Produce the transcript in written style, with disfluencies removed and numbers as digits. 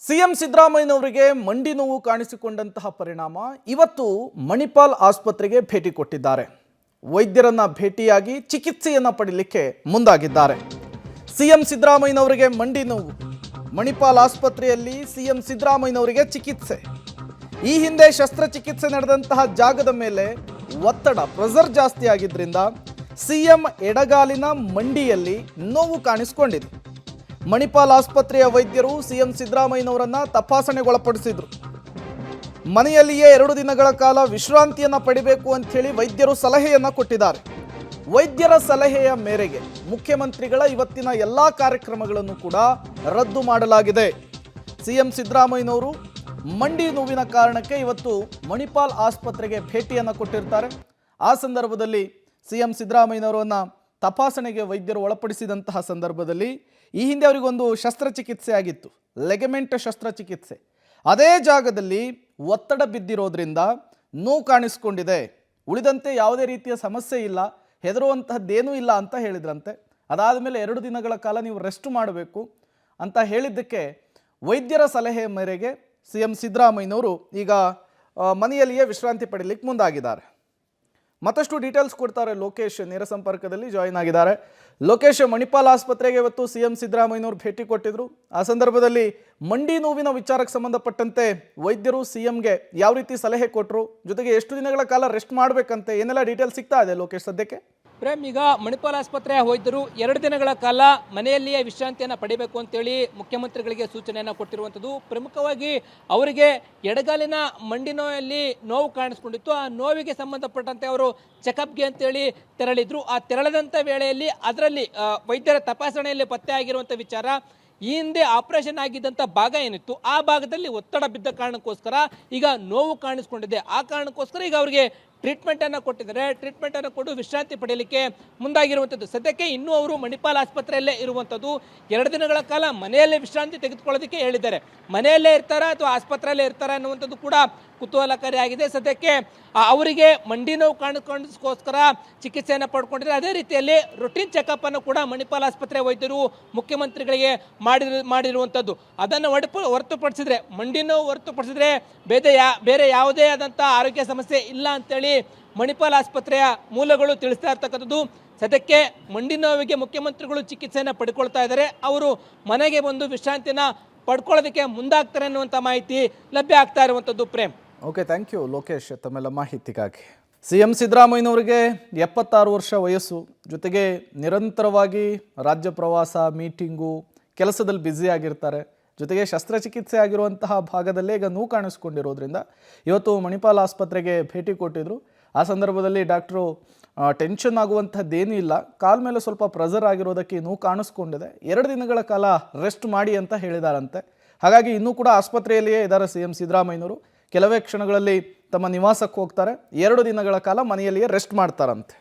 CM ಸಿದ್ದರಾಮಯ್ಯನವರಿಗೆ ಮಂಡಿ ನೋವು ಕಾಣಿಸಿಕೊಂಡಂತಹ ಪರಿಣಾಮ ಇವತ್ತು ಮಣಿಪಾಲ್ ಆಸ್ಪತ್ರೆಗೆ ಭೇಟಿ ಕೊಟ್ಟಿದ್ದಾರೆ. ವೈದ್ಯರನ್ನ ಭೇಟಿಯಾಗಿ ಚಿಕಿತ್ಸೆಯನ್ನ ಪಡೆಯಲಿಕ್ಕೆ ಮುಂದಾಗಿದ್ದಾರೆ. ಸಿಎಂ ಸಿದ್ದರಾಮಯ್ಯನವರಿಗೆ ಮಂಡಿ ನೋವು, ಮಣಿಪಾಲ್ ಆಸ್ಪತ್ರೆಯಲ್ಲಿ ಸಿಎಂ ಸಿದ್ದರಾಮಯ್ಯನವರಿಗೆ ಚಿಕಿತ್ಸೆ. ಈ ಹಿಂದೆ ಶಸ್ತ್ರಚಿಕಿತ್ಸೆ ನಡೆದಂತಹ ಜಾಗದ ಮೇಲೆ ಒತ್ತಡ ಪ್ರೆಷರ್ ಜಾಸ್ತಿ ಆಗಿದ್ರಿಂದ ಸಿಎಂ ಎಡಗಾಲಿನ ಮಂಡಿಯಲ್ಲಿ ನೋವು ಕಾಣಿಸಿಕೊಂಡಿದೆ. ಮಣಿಪಾಲ್ ಆಸ್ಪತ್ರೆಯ ವೈದ್ಯರು ಸಿಎಂ ಸಿದ್ದರಾಮಯ್ಯನವರನ್ನ ತಪಾಸಣೆಗೊಳಪಡಿಸಿದ್ರು. ಮನೆಯಲ್ಲಿಯೇ 2 ದಿನಗಳ ಕಾಲ ವಿಶ್ರಾಂತಿಯನ್ನ ಪಡೆಯಬೇಕು ಅಂತ ಹೇಳಿ ವೈದ್ಯರು ಸಲಹೆಯನ್ನ ಕೊಟ್ಟಿದ್ದಾರೆ. ವೈದ್ಯರ ಸಲಹೆಯ ಮೇರೆಗೆ ಮುಖ್ಯಮಂತ್ರಿಗಳ ಇವತ್ತಿನ ಎಲ್ಲಾ ಕಾರ್ಯಕ್ರಮಗಳನ್ನು ಕೂಡ ರದ್ದು ಮಾಡಲಾಗಿದೆ. ಸಿಎಂ ಸಿದ್ದರಾಮಯ್ಯನವರು ಮಂಡಿ ನೋವಿನ ಕಾರಣಕ್ಕೆ ಇವತ್ತು ಮಣಿಪಾಲ್ ಆಸ್ಪತ್ರೆಗೆ ಭೇಟಿಯನ್ನ ಕೊಟ್ಟಿರ್ತಾರೆ. ಆ ಸಂದರ್ಭದಲ್ಲಿ ಸಿಎಂ ಸಿದ್ದರಾಮಯ್ಯನವರನ್ನ ತಪಾಸಣೆಗೆ ವೈದ್ಯರು ಒಳಪಡಿಸಿದಂತಹ ಸಂದರ್ಭದಲ್ಲಿ ಈ ಹಿಂದೆ ಅವರಿಗೊಂದು ಶಸ್ತ್ರಚಿಕಿತ್ಸೆ ಆಗಿತ್ತು, ಲೆಗಮೆಂಟ್ ಶಸ್ತ್ರಚಿಕಿತ್ಸೆ. ಅದೇ ಜಾಗದಲ್ಲಿ ಒತ್ತಡ ಬಿದ್ದಿರೋದ್ರಿಂದ ನೋವು ಕಾಣಿಸ್ಕೊಂಡಿದೆ. ಉಳಿದಂತೆ ಯಾವುದೇ ರೀತಿಯ ಸಮಸ್ಯೆ ಇಲ್ಲ, ಹೆದರುವಂತಹದ್ದೇನೂ ಇಲ್ಲ ಅಂತ ಹೇಳಿದ್ರಂತೆ. ಅದಾದ ಮೇಲೆ 2 ದಿನಗಳ ಕಾಲ ನೀವು ರೆಸ್ಟ್ ಮಾಡಬೇಕು ಅಂತ ಹೇಳಿದ್ದಕ್ಕೆ ವೈದ್ಯರ ಸಲಹೆ ಮೇರೆಗೆ ಸಿಎಂ ಸಿದ್ದರಾಮಯ್ಯನವರು ಈಗ ಮನೆಯಲ್ಲಿಯೇ ವಿಶ್ರಾಂತಿ ಪಡೆಯಲಿಕ್ಕೆ ಮುಂದಾಗಿದ್ದಾರೆ. ಮತ್ತಷ್ಟು ಡೀಟೇಲ್ಸ್ ಕೊಡ್ತಾರೆ ಲೋಕೇಶ್ ನೇರ ಸಂಪರ್ಕದಲ್ಲಿ ಜಾಯಿನ್ ಆಗಿದ್ದಾರೆ. ಲೋಕೇಶ್, ಮಣಿಪಾಲ್ ಆಸ್ಪತ್ರೆಗೆ ಇವತ್ತು ಸಿಎಂ ಸಿದ್ದರಾಮಯ್ಯನವರು ಭೇಟಿ ಕೊಟ್ಟಿದ್ರು. ಆ ಸಂದರ್ಭದಲ್ಲಿ ಮಂಡಿ ನೋವಿನ ವಿಚಾರಕ್ಕೆ ಸಂಬಂಧಪಟ್ಟಂತೆ ವೈದ್ಯರು ಸಿಎಂಗೆ ಯಾವ ರೀತಿ ಸಲಹೆ ಕೊಟ್ಟರು, ಜೊತೆಗೆ ಎಷ್ಟು ದಿನಗಳ ಕಾಲ ರೆಸ್ಟ್ ಮಾಡಬೇಕಂತೆ, ಏನೆಲ್ಲ ಡೀಟೇಲ್ಸ್ ಸಿಗ್ತಾ ಇದೆ ಲೋಕೇಶ್ ಸದ್ಯಕ್ಕೆ? ಪ್ರೇಮ್, ಈಗ ಮಣಿಪಾಲ್ ಆಸ್ಪತ್ರೆಯ ವೈದ್ಯರು 2 ದಿನಗಳ ಕಾಲ ಮನೆಯಲ್ಲಿಯೇ ವಿಶ್ರಾಂತಿಯನ್ನು ಪಡೆಯಬೇಕು ಅಂತೇಳಿ ಮುಖ್ಯಮಂತ್ರಿಗಳಿಗೆ ಸೂಚನೆಯನ್ನು ಕೊಟ್ಟಿರುವಂಥದ್ದು. ಪ್ರಮುಖವಾಗಿ ಅವರಿಗೆ ಎಡಗಾಲಿನ ಮಂಡಿ ನೋಯಲ್ಲಿ ನೋವು ಕಾಣಿಸ್ಕೊಂಡಿತ್ತು. ಆ ನೋವಿಗೆ ಸಂಬಂಧಪಟ್ಟಂತೆ ಅವರು ಚೆಕಪ್ಗೆ ಅಂತೇಳಿ ತೆರಳಿದ್ರು. ಆ ತೆರಳಿದಂಥ ವೇಳೆಯಲ್ಲಿ ಅದರಲ್ಲಿ ವೈದ್ಯರ ತಪಾಸಣೆಯಲ್ಲಿ ಪತ್ತೆ ಆಗಿರುವಂಥ ವಿಚಾರ, ಈ ಹಿಂದೆ ಆಪರೇಷನ್ ಆಗಿದ್ದಂಥ ಭಾಗ ಏನಿತ್ತು ಆ ಭಾಗದಲ್ಲಿ ಒತ್ತಡ ಬಿದ್ದ ಕಾರಣಕ್ಕೋಸ್ಕರ ಈಗ ನೋವು ಕಾಣಿಸ್ಕೊಂಡಿದೆ. ಆ ಕಾರಣಕ್ಕೋಸ್ಕರ ಈಗ ಅವರಿಗೆ ಟ್ರೀಟ್ಮೆಂಟನ್ನು ಕೊಟ್ಟಿದ್ದಾರೆ. ಟ್ರೀಟ್ಮೆಂಟನ್ನು ಕೊಟ್ಟು ವಿಶ್ರಾಂತಿ ಪಡೆಯಲಿಕ್ಕೆ ಮುಂದಾಗಿರುವಂಥದ್ದು. ಸದ್ಯಕ್ಕೆ ಇನ್ನೂ ಅವರು ಮಣಿಪಾಲ್ ಆಸ್ಪತ್ರೆಯಲ್ಲೇ ಇರುವಂಥದ್ದು. 2 ದಿನಗಳ ಕಾಲ ಮನೆಯಲ್ಲೇ ವಿಶ್ರಾಂತಿ ತೆಗೆದುಕೊಳ್ಳೋದಕ್ಕೆ ಹೇಳಿದ್ದಾರೆ. ಮನೆಯಲ್ಲೇ ಇರ್ತಾರಾ ಅಥವಾ ಆಸ್ಪತ್ರೆಯಲ್ಲೇ ಇರ್ತಾರಾ ಅನ್ನುವಂಥದ್ದು ಕೂಡ ಕುತೂಹಲಕಾರಿಯಾಗಿದೆ. ಸದ್ಯಕ್ಕೆ ಅವರಿಗೆ ಮಂಡಿ ನೋವು ಕಾಣಿಸ್ಕೋಸ್ಕರ ಚಿಕಿತ್ಸೆಯನ್ನು ಪಡ್ಕೊಂಡಿದ್ದಾರೆ. ಅದೇ ರೀತಿಯಲ್ಲಿ ರುಟೀನ್ ಚೆಕಪ್ ಅನ್ನು ಕೂಡ ಮಣಿಪಾಲ್ ಆಸ್ಪತ್ರೆ ವೈದ್ಯರು ಮುಖ್ಯಮಂತ್ರಿಗಳಿಗೆ ಮಾಡಿರುವಂಥದ್ದು. ಅದನ್ನು ಹೊರತುಪಡಿಸಿದ್ರೆ, ಮಂಡಿ ನೋವು ಹೊರತುಪಡಿಸಿದ್ರೆ ಬೇರೆ ಯಾವುದೇ ಆದಂಥ ಆರೋಗ್ಯ ಸಮಸ್ಯೆ ಇಲ್ಲ ಅಂತೇಳಿ ಮಣಿಪಾಲ್ ಆಸ್ಪತ್ರೆಯ ಮೂಲಗಳು ತಿಳಿಸ್ತಾ ಇರ್ತಕ್ಕಂಥದ್ದು. ಸದ್ಯಕ್ಕೆ ಮಂಡಿ ನೋವಿಗೆ ಮುಖ್ಯಮಂತ್ರಿಗಳು ಚಿಕಿತ್ಸೆಯನ್ನು ಪಡ್ಕೊಳ್ತಾ ಇದ್ದಾರೆ. ಅವರು ಮನೆಗೆ ಬಂದು ವಿಶ್ರಾಂತಿನ ಪಡ್ಕೊಳ್ಳೋದಕ್ಕೆ ಮುಂದಾಗ್ತಾರೆ ಅನ್ನುವಂಥ ಮಾಹಿತಿ ಲಭ್ಯ ಆಗ್ತಾ ಇರುವಂಥದ್ದು. Prem, okay, thank you Lokesh ತಮ್ಮೆಲ್ಲ ಮಾಹಿತಿಗಾಗಿ. ಸಿಎಂ ಸಿದ್ದರಾಮಯ್ಯನವರಿಗೆ 76 ವರ್ಷ ವಯಸ್ಸು, ಜೊತೆಗೆ ನಿರಂತರವಾಗಿ ರಾಜ್ಯ ಪ್ರವಾಸ, ಮೀಟಿಂಗು, ಕೆಲಸದಲ್ಲಿ ಬ್ಯುಸಿ ಆಗಿರ್ತಾರೆ. ಜೊತೆಗೆ ಶಸ್ತ್ರಚಿಕಿತ್ಸೆ ಆಗಿರುವಂತಹ ಭಾಗದಲ್ಲೇ ಈಗ ನೋವು ಕಾಣಿಸ್ಕೊಂಡಿರೋದ್ರಿಂದ ಇವತ್ತು ಮಣಿಪಾಲ್ ಆಸ್ಪತ್ರೆಗೆ ಭೇಟಿ ಕೊಟ್ಟಿದ್ರು. ಆ ಸಂದರ್ಭದಲ್ಲಿ ಡಾಕ್ಟ್ರು ಟೆನ್ಷನ್ ಆಗುವಂಥದ್ದೇನೂ ಇಲ್ಲ, ಕಾಲ ಮೇಲೆ ಸ್ವಲ್ಪ ಪ್ರೆಷರ್ ಆಗಿರೋದಕ್ಕೆ ನೋವು ಕಾಣಿಸ್ಕೊಂಡಿದೆ, 2 ದಿನಗಳ ಕಾಲ ರೆಸ್ಟ್ ಮಾಡಿ ಅಂತ ಹೇಳಿದಾರಂತೆ. ಹಾಗಾಗಿ ಇನ್ನೂ ಕೂಡ ಆಸ್ಪತ್ರೆಯಲ್ಲಿಯೇ ಇದ್ದಾರೆ ಸಿಎಂ ಸಿದ್ದರಾಮಯ್ಯನವರು. ಕೆಲವೇ ಕ್ಷಣಗಳಲ್ಲಿ ತಮ್ಮ ನಿವಾಸಕ್ಕೆ ಹೋಗ್ತಾರೆ. 2 ದಿನಗಳ ಕಾಲ ಮನೆಯಲ್ಲಿಯೇ ರೆಸ್ಟ್ ಮಾಡ್ತಾರಂತೆ.